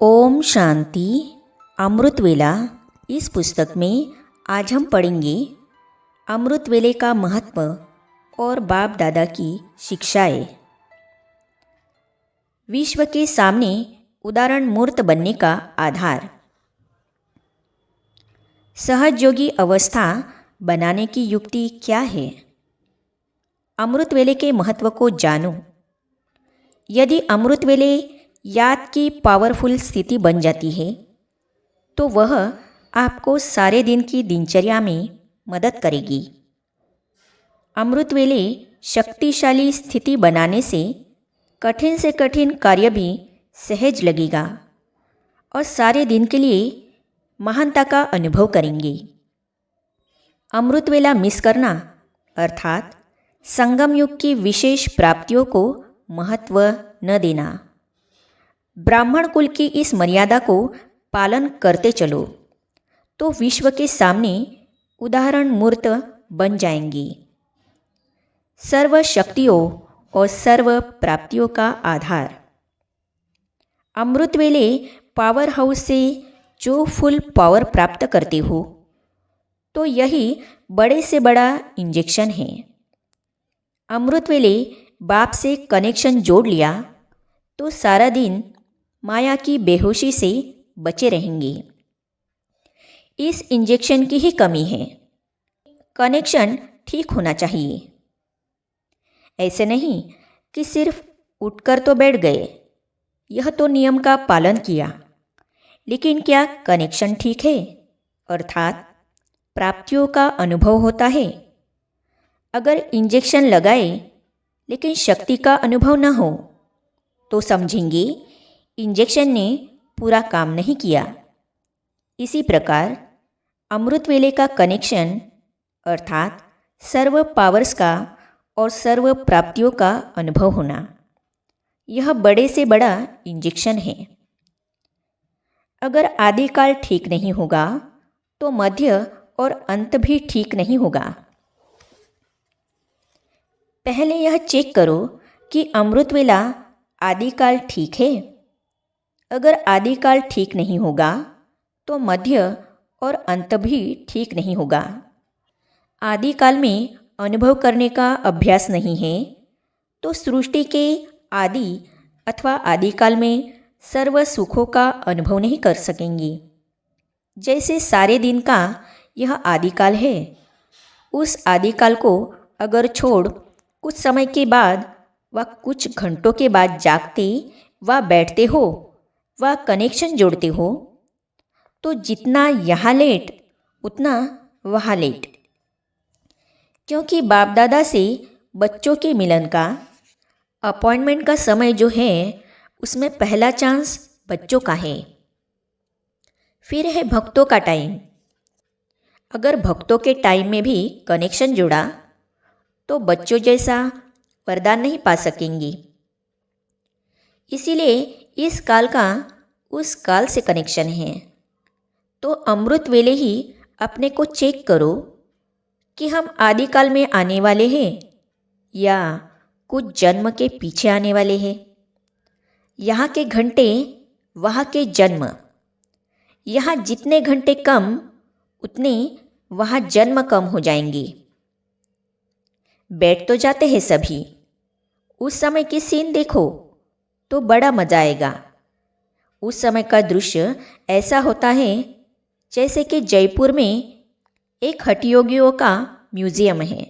ओम शांति। अमृत वेला। इस पुस्तक में आज हम पढ़ेंगे अमृत वेले का महत्व और बाप दादा की शिक्षाएं। विश्व के सामने उदाहरण मूर्त बनने का आधार। सहज अवस्था बनाने की युक्ति क्या है? अमृत वेले के महत्व को जानो। यदि अमृत वेले याद की पावरफुल स्थिति बन जाती है तो वह आपको सारे दिन की दिनचर्या में मदद करेगी। अमृत वेले शक्तिशाली स्थिति बनाने से कठिन कार्य भी सहज लगेगा और सारे दिन के लिए महानता का अनुभव करेंगे। अमृत वेला मिस करना अर्थात संगम युग की विशेष प्राप्तियों को महत्व न देना। ब्राह्मण कुल की इस मर्यादा को पालन करते चलो तो विश्व के सामने उदाहरण मूर्त बन जाएंगी। सर्व शक्तियों और सर्व प्राप्तियों का आधार। अमृत वेले पावर हाउस से जो फुल पावर प्राप्त करते हो तो यही बड़े से बड़ा इंजेक्शन है। अमृत वेले बाप से कनेक्शन जोड़ लिया तो सारा दिन माया की बेहोशी से बचे रहेंगे। इस इंजेक्शन की ही कमी है। कनेक्शन ठीक होना चाहिए। ऐसे नहीं कि सिर्फ उठकर तो बैठ गए, यह तो नियम का पालन किया, लेकिन क्या कनेक्शन ठीक है अर्थात प्राप्तियों का अनुभव होता है? अगर इंजेक्शन लगाए लेकिन शक्ति का अनुभव न हो तो समझेंगे इंजेक्शन ने पूरा काम नहीं किया। इसी प्रकार अमृत वेले का कनेक्शन अर्थात सर्व पावर्स का और सर्व प्राप्तियों का अनुभव होना, यह बड़े से बड़ा इंजेक्शन है। अगर आदिकाल ठीक नहीं होगा तो मध्य और अंत भी ठीक नहीं होगा। पहले यह चेक करो कि अमृत वेला आदिकाल ठीक है। अगर आदिकाल ठीक नहीं होगा तो मध्य और अंत भी ठीक नहीं होगा। आदिकाल में अनुभव करने का अभ्यास नहीं है तो सृष्टि के आदि अथवा आदिकाल में सर्व सुखों का अनुभव नहीं कर सकेंगी। जैसे सारे दिन का यह आदिकाल है, उस आदिकाल को अगर छोड़ कुछ समय के बाद व कुछ घंटों के बाद जागते व बैठते हो व कनेक्शन जोड़ते हो तो जितना यहाँ लेट उतना वहाँ लेट। क्योंकि बाप दादा से बच्चों के मिलन का अपॉइंटमेंट का समय जो है उसमें पहला चांस बच्चों का है। फिर है भक्तों का टाइम। अगर भक्तों के टाइम में भी कनेक्शन जोड़ा तो बच्चों जैसा वरदान नहीं पा सकेंगी। इसीलिए इस काल का उस काल से कनेक्शन है। तो अमृत वेले ही अपने को चेक करो कि हम आदिकाल में आने वाले हैं या कुछ जन्म के पीछे आने वाले हैं। यहाँ के घंटे वहाँ के जन्म। यहाँ जितने घंटे कम उतने वहाँ जन्म कम हो जाएंगे। बैठ तो जाते हैं सभी, उस समय की सीन देखो तो बड़ा मजा आएगा। उस समय का दृश्य ऐसा होता है जैसे कि जयपुर में एक हठयोगियों का म्यूजियम है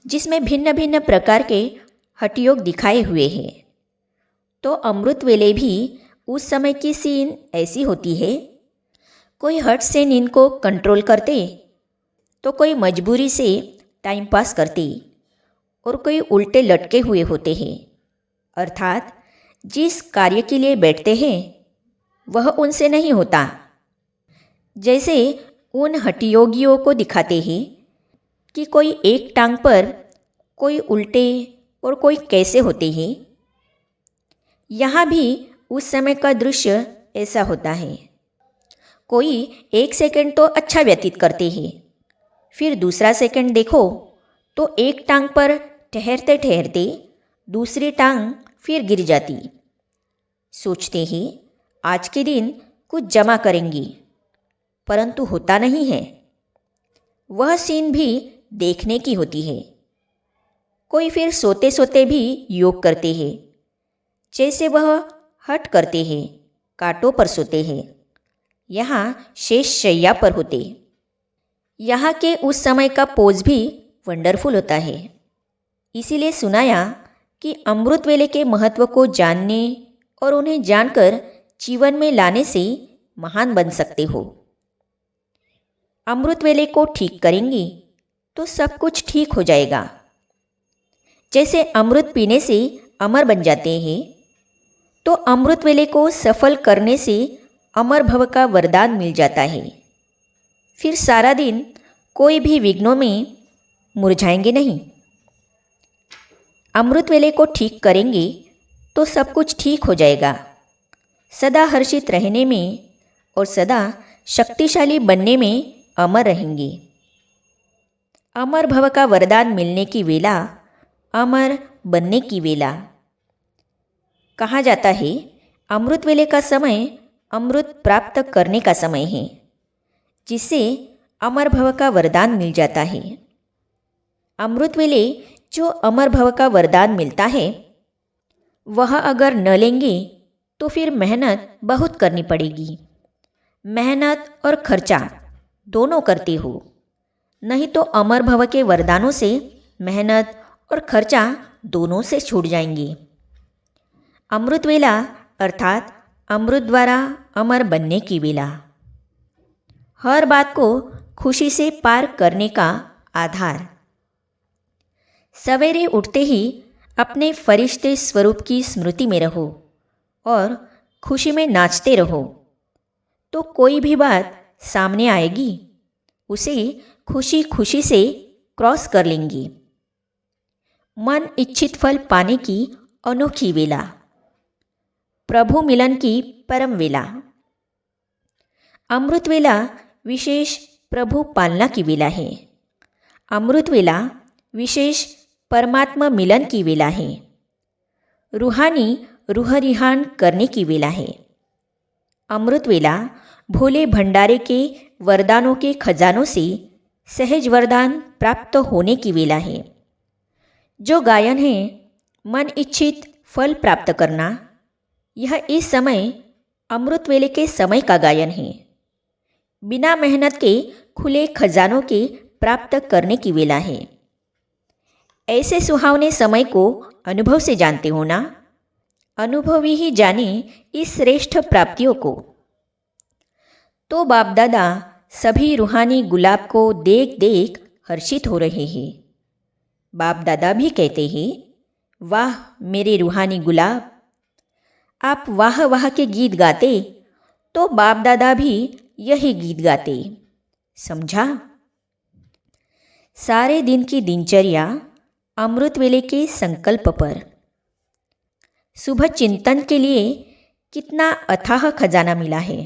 जिसमें भिन्न भिन्न प्रकार के हठयोग दिखाए हुए हैं। तो अमृत वेले भी उस समय की सीन ऐसी होती है। कोई हट से नींद को कंट्रोल करते तो कोई मजबूरी से टाइम पास करते और कोई उल्टे लटके हुए होते हैं। अर्थात जिस कार्य के लिए बैठते हैं वह उनसे नहीं होता। जैसे उन हठयोगियों को दिखाते हैं कि कोई एक टांग पर, कोई उल्टे और कोई कैसे होते हैं। यहाँ भी उस समय का दृश्य ऐसा होता है। कोई एक सेकंड तो अच्छा व्यतीत करते हैं, फिर दूसरा सेकंड देखो तो एक टांग पर ठहरते ठहरते दूसरी टांग फिर गिर जाती। सोचते हैं आज के दिन कुछ जमा करेंगी, परंतु होता नहीं है। वह सीन भी देखने की होती है। कोई फिर सोते सोते भी योग करते हैं, जैसे वह हठ करते हैं, कांटों पर सोते हैं, यहाँ शेष शैया पर होते। यहाँ के उस समय का पोज भी वंडरफुल होता है। इसीलिए सुनाया कि अमृत वेले के महत्व को जानने और उन्हें जानकर जीवन में लाने से महान बन सकते हो। अमृत वेले को ठीक करेंगी तो सब कुछ ठीक हो जाएगा। जैसे अमृत पीने से अमर बन जाते हैं, तो अमृत वेले को सफल करने से अमर भव का वरदान मिल जाता है। फिर सारा दिन कोई भी विघ्नों में मुरझाएंगे नहीं। अमृत वेले को ठीक करेंगे तो सब कुछ ठीक हो जाएगा। सदा हर्षित रहने में और सदा शक्तिशाली बनने में अमर रहेंगे। अमर भव का वरदान मिलने की वेला अमर बनने की वेला। कहा जाता है अमृत वेले का समय अमृत प्राप्त करने का समय है, जिससे अमर भव का वरदान मिल जाता है। अमृत वेले जो अमर भव का वरदान मिलता है, वह अगर न लेंगे तो फिर मेहनत बहुत करनी पड़ेगी। मेहनत और खर्चा दोनों करते हो, नहीं तो अमर भव के वरदानों से मेहनत और खर्चा दोनों से छूट जाएंगे। अमृत वेला अर्थात अमृत द्वारा अमर बनने की वेला। हर बात को खुशी से पार करने का आधार। सवेरे उठते ही अपने फरिश्ते स्वरूप की स्मृति में रहो और खुशी में नाचते रहो, तो कोई भी बात सामने आएगी उसे खुशी खुशी से क्रॉस कर लेंगी। मन इच्छित फल पाने की अनोखी वेला। प्रभु मिलन की परम वेला। अमृत वेला विशेष प्रभु पालना की वेला है। अमृत वेला विशेष परमात्मा मिलन की वेला है। रूहानी रूह रिहान करने की वेला है। अमृत वेला भोले भंडारे के वरदानों के खजानों से सहज वरदान प्राप्त होने की वेला है। जो गायन है मन इच्छित फल प्राप्त करना, यह इस समय अमृत वेले के समय का गायन है। बिना मेहनत के खुले खजानों के प्राप्त करने की वेला है। ऐसे सुहावने समय को अनुभव से जानते हो ना। अनुभवी ही जाने इस श्रेष्ठ प्राप्तियों को। तो बाप दादा सभी रूहानी गुलाब को देख देख हर्षित हो रहे हैं। बाप दादा भी कहते हैं, वाह मेरे रूहानी गुलाब। आप वाह वाह के गीत गाते तो बाप दादा भी यही गीत गाते। समझा? सारे दिन की दिनचर्या अमृत वेले के संकल्प पर। सुबह चिंतन के लिए कितना अथाह खजाना मिला है,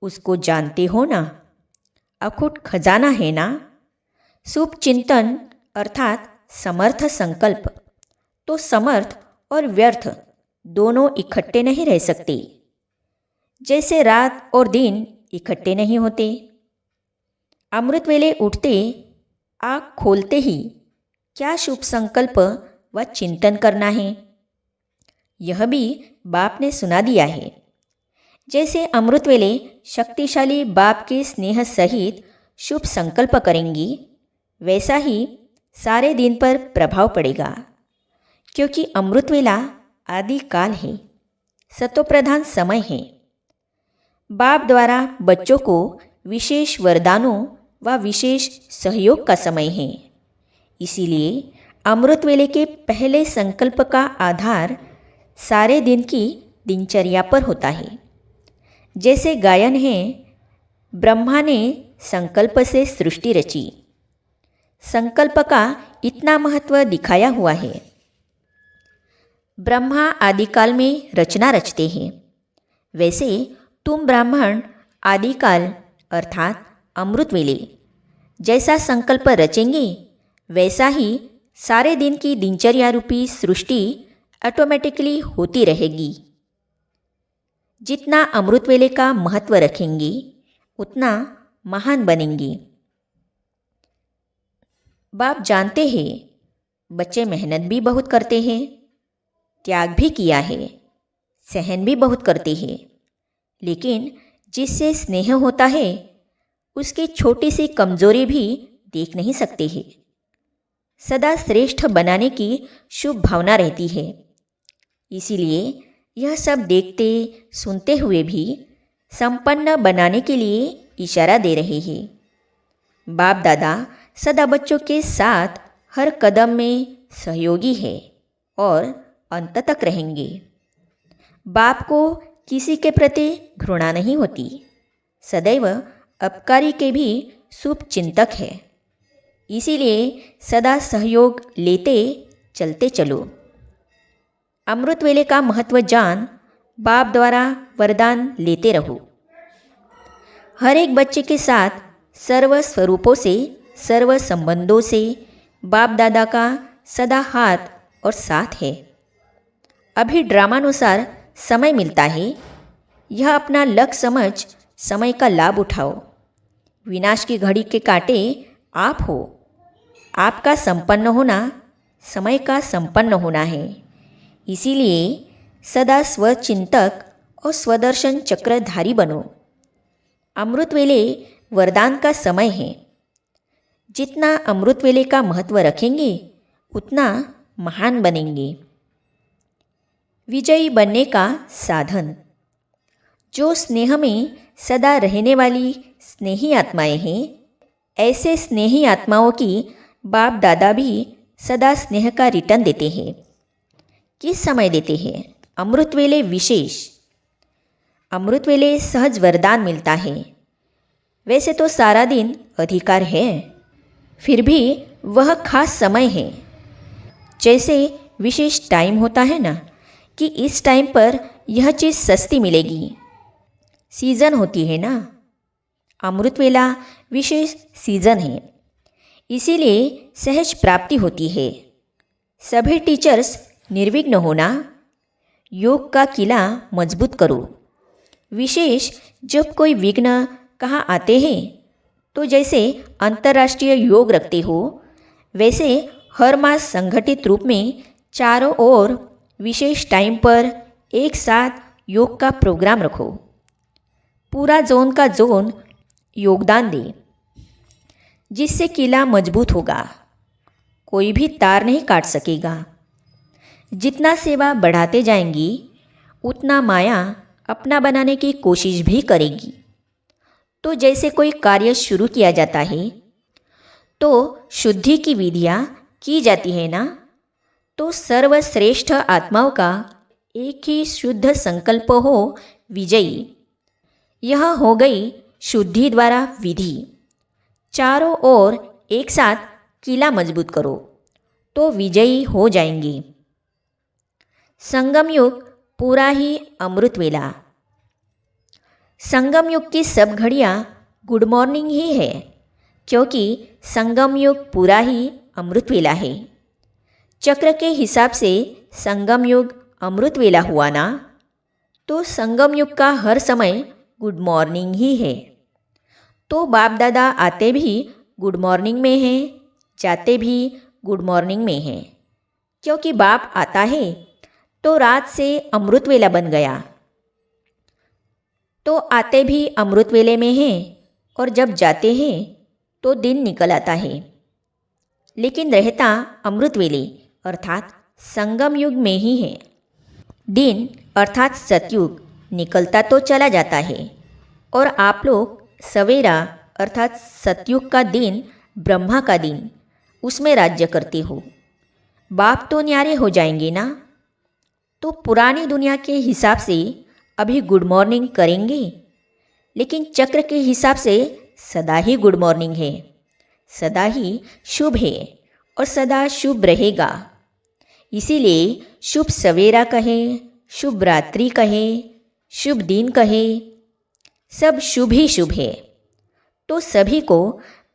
उसको जानते हो ना। अखुट खजाना है ना। शुभ चिंतन अर्थात समर्थ संकल्प। तो समर्थ और व्यर्थ दोनों इकट्ठे नहीं रह सकते, जैसे रात और दिन इकट्ठे नहीं होते। अमृत वेले उठते आँख खोलते ही क्या शुभ संकल्प व चिंतन करना है, यह भी बाप ने सुना दिया है। जैसे अमृत वेले शक्तिशाली बाप के स्नेह सहित शुभ संकल्प करेंगी, वैसा ही सारे दिन पर प्रभाव पड़ेगा, क्योंकि अमृत वेला आदि काल है, सतोप्रधान समय है। बाप द्वारा बच्चों को विशेष वरदानों व विशेष सहयोग का समय है। इसीलिए अमृत वेले के पहले संकल्प का आधार सारे दिन की दिनचर्या पर होता है। जैसे गायन है, ब्रह्मा ने संकल्प से सृष्टि रची। संकल्प का इतना महत्व दिखाया हुआ है। ब्रह्मा आदिकाल में रचना रचते हैं, वैसे तुम ब्राह्मण आदिकाल अर्थात अमृत वेले जैसा संकल्प रचेंगे, वैसा ही सारे दिन की दिनचर्या रूपी सृष्टि ऑटोमेटिकली होती रहेगी। जितना अमृत वेले का महत्व रखेंगी उतना महान बनेंगी। बाप जानते हैं बच्चे मेहनत भी बहुत करते हैं, त्याग भी किया है, सहन भी बहुत करते हैं, लेकिन जिससे स्नेह होता है उसकी छोटी सी कमजोरी भी देख नहीं सकते हैं। सदा श्रेष्ठ बनाने की शुभ भावना रहती है, इसीलिए यह सब देखते सुनते हुए भी संपन्न बनाने के लिए इशारा दे रहे हैं। बाप दादा सदा बच्चों के साथ हर कदम में सहयोगी है और अंत तक रहेंगे। बाप को किसी के प्रति घृणा नहीं होती, सदैव अपकारी के भी शुभ चिंतक है, इसीलिए सदा सहयोग लेते चलते चलो। अमृत वेले का महत्व जान बाप द्वारा वरदान लेते रहो। हर एक बच्चे के साथ सर्व स्वरूपों से, सर्व संबंधों से बाप दादा का सदा हाथ और साथ है। अभी ड्रामानुसार समय मिलता है, यह अपना लक्ष्य समझ समय का लाभ उठाओ। विनाश की घड़ी के कांटे आप हो। आपका संपन्न होना समय का संपन्न होना है, इसीलिए सदा स्वचिंतक और स्वदर्शन चक्रधारी बनो। अमृत वेले वरदान का समय है। जितना अमृत वेले का महत्व रखेंगे उतना महान बनेंगे। विजयी बनने का साधन। जो स्नेह में सदा रहने वाली स्नेही आत्माएं हैं, ऐसे स्नेही आत्माओं की बाप दादा भी सदा स्नेह का रिटर्न देते हैं। किस समय देते हैं? अमृत वेले विशेष। अमृत वेले सहज वरदान मिलता है। वैसे तो सारा दिन अधिकार है, फिर भी वह खास समय है। जैसे विशेष टाइम होता है ना, कि इस टाइम पर यह चीज़ सस्ती मिलेगी, सीज़न होती है ना। अमृत वेला विशेष सीज़न है, इसीलिए सहज प्राप्ति होती है। सभी टीचर्स निर्विघ्न होना, योग का किला मजबूत करो। विशेष जब कोई विघ्न कहाँ आते हैं, तो जैसे अंतर्राष्ट्रीय योग रखते हो, वैसे हर मास संगठित रूप में चारों ओर विशेष टाइम पर एक साथ योग का प्रोग्राम रखो। पूरा जोन का जोन योगदान दे, जिससे किला मजबूत होगा, कोई भी तार नहीं काट सकेगा। जितना सेवा बढ़ाते जाएंगी उतना माया अपना बनाने की कोशिश भी करेगी। तो जैसे कोई कार्य शुरू किया जाता है तो शुद्धि की विधियाँ की जाती है ना, तो सर्वश्रेष्ठ आत्माओं का एक ही शुद्ध संकल्प हो विजयी। यह हो गई शुद्धि द्वारा विधि। चारों ओर एक साथ किला मजबूत करो तो विजयी हो जाएंगे। संगम युग पूरा ही अमृत वेला। संगम युग की सब घड़ियाँ गुड मॉर्निंग ही है, क्योंकि संगम युग पूरा ही अमृत वेला है। चक्र के हिसाब से संगम युग अमृत वेला हुआ ना, तो संगम युग का हर समय गुड मॉर्निंग ही है। तो बाप दादा आते भी गुड मॉर्निंग में हैं, जाते भी गुड मॉर्निंग में हैं, क्योंकि बाप आता है तो रात से अमृत वेला बन गया। तो आते भी अमृत वेले में हैं और जब जाते हैं तो दिन निकल आता है, लेकिन रहता अमृत वेले अर्थात संगम युग में ही है। दिन अर्थात सतयुग निकलता तो चला जाता है और आप लोग सवेरा अर्थात सतयुग का दिन, ब्रह्मा का दिन, उसमें राज्य करते हो। बाप तो न्यारे हो जाएंगे ना, तो पुरानी दुनिया के हिसाब से अभी गुड मॉर्निंग करेंगे, लेकिन चक्र के हिसाब से सदा ही गुड मॉर्निंग है, सदा ही शुभ है और सदा शुभ रहेगा। इसीलिए शुभ सवेरा कहे, शुभ रात्रि कहे, शुभ दिन कहे, सब शुभ ही शुभ है। तो सभी को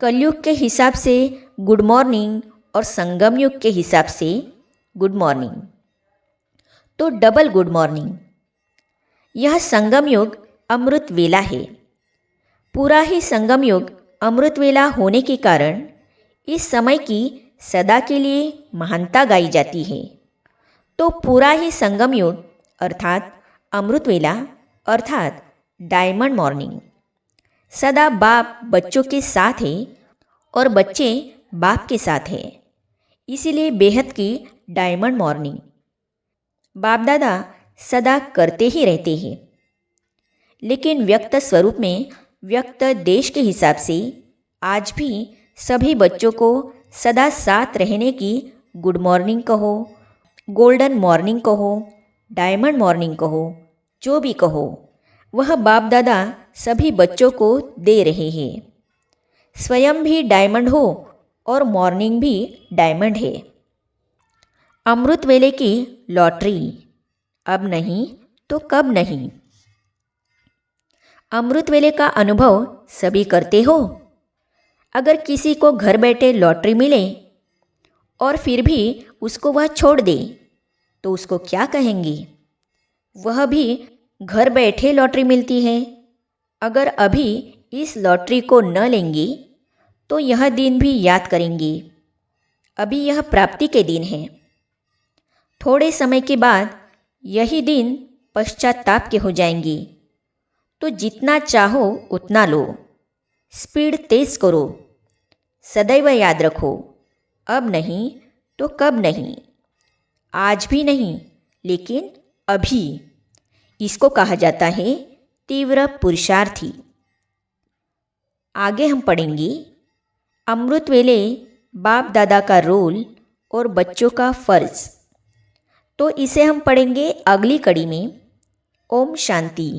कलयुग के हिसाब से गुड मॉर्निंग और संगम युग के हिसाब से गुड मॉर्निंग, तो डबल गुड मॉर्निंग। यह संगम युग अमृत वेला है। पूरा ही संगम युग अमृत वेला होने के कारण इस समय की सदा के लिए महानता गाई जाती है। तो पूरा ही संगम युग अर्थात अमृत वेला अर्थात डायमंड मॉर्निंग सदा बाप बच्चों के साथ है और बच्चे बाप के साथ हैं। इसीलिए बेहद की डायमंड मॉर्निंग बाप दादा सदा करते ही रहते हैं। लेकिन व्यक्त स्वरूप में व्यक्त देश के हिसाब से आज भी सभी बच्चों को सदा साथ रहने की गुड मॉर्निंग कहो, गोल्डन मॉर्निंग कहो, डायमंड मॉर्निंग कहो, जो भी कहो, वह बाप दादा सभी बच्चों को दे रहे हैं। स्वयं भी डायमंड हो और मॉर्निंग भी डायमंड है। अमृत वेले की लॉटरी अब नहीं तो कब नहीं। अमृत वेले का अनुभव सभी करते हो। अगर किसी को घर बैठे लॉटरी मिले और फिर भी उसको वह छोड़ दे तो उसको क्या कहेंगी? वह भी घर बैठे लॉटरी मिलती है। अगर अभी इस लॉटरी को न लेंगी तो यह दिन भी याद करेंगी। अभी यह प्राप्ति के दिन हैं। थोड़े समय के बाद यही दिन पश्चाताप के हो जाएंगी। तो जितना चाहो उतना लो, स्पीड तेज करो, सदैव याद रखो, अब नहीं तो कब नहीं, आज भी नहीं लेकिन अभी। इसको कहा जाता है तीव्र पुरुषार्थी। आगे हम पढ़ेंगे अमृत वेले बाप दादा का रोल और बच्चों का फर्ज। तो इसे हम पढ़ेंगे अगली कड़ी में। ओम शांति।